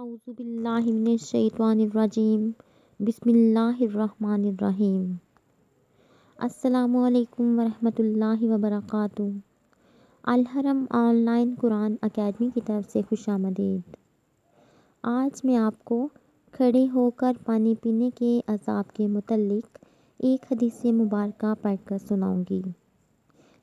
اعوذ باللہ من الشیطان الرجیم بسم اللہ الرحمن الرحیم۔ السلام علیکم ورحمۃ اللہ وبرکاتہ۔ الحرم آن لائن قرآن اکیڈمی کی طرف سے خوش آمدید۔ آج میں آپ کو کھڑے ہو کر پانی پینے کے عذاب کے متعلق ایک حدیث مبارکہ پڑھ کر سناؤں گی،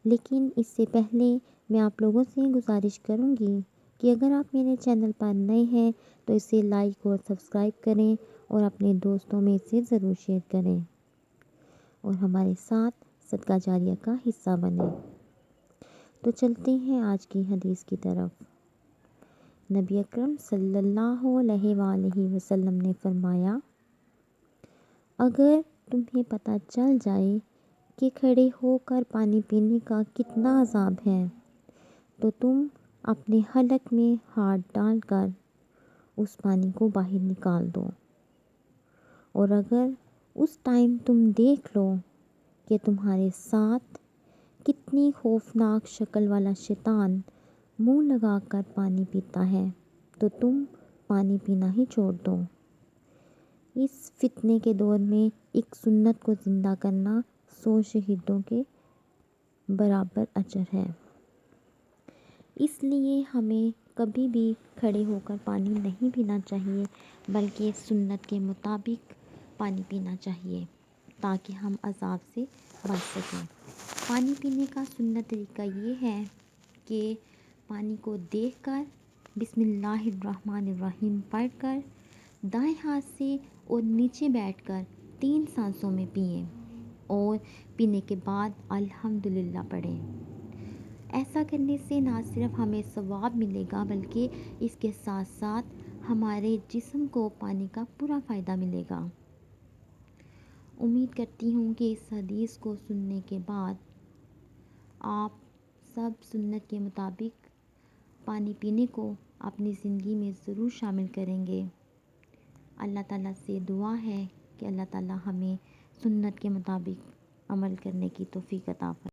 لیکن اس سے پہلے میں آپ لوگوں سے گزارش کروں گی کہ اگر آپ میرے چینل پر نئے ہیں تو اسے لائک اور سبسکرائب کریں اور اپنے دوستوں میں اسے ضرور شیئر کریں اور ہمارے ساتھ صدقہ جاریہ کا حصہ بنیں۔ تو چلتے ہیں آج کی حدیث کی طرف۔ نبی اکرم صلی اللہ علیہ وآلہ وسلم نے فرمایا، اگر تمہیں پتہ چل جائے کہ کھڑے ہو کر پانی پینے کا کتنا عذاب ہے تو تم اپنے حلق میں ہاتھ ڈال کر اس پانی کو باہر نکال دو، اور اگر اس ٹائم تم دیکھ لو کہ تمہارے ساتھ کتنی خوفناک شکل والا شیطان منہ لگا کر پانی پیتا ہے تو تم پانی پینا ہی چھوڑ دو۔ اس فتنے کے دور میں ایک سنت کو زندہ کرنا 100 شہیدوں کے برابر اجر ہے۔ اس لیے ہمیں کبھی بھی کھڑے ہو کر پانی نہیں پینا چاہیے، بلکہ سنت کے مطابق پانی پینا چاہیے تاکہ ہم عذاب سے بچ سکیں۔ پانی پینے کا سنت طریقہ یہ ہے کہ پانی کو دیکھ کر بسم اللہ الرحمن الرحیم پڑھ کر دائیں ہاتھ سے اور نیچے بیٹھ کر 3 سانسوں میں پئیں اور پینے کے بعد الحمدللہ پڑھیں۔ ایسا کرنے سے نہ صرف ہمیں ثواب ملے گا بلکہ اس کے ساتھ ساتھ ہمارے جسم کو پانی کا پورا فائدہ ملے گا۔ امید کرتی ہوں کہ اس حدیث کو سننے کے بعد آپ سب سنت کے مطابق پانی پینے کو اپنی زندگی میں ضرور شامل کریں گے۔ اللہ تعالیٰ سے دعا ہے کہ اللہ تعالیٰ ہمیں سنت کے مطابق عمل کرنے کی توفیق عطا فرمائے۔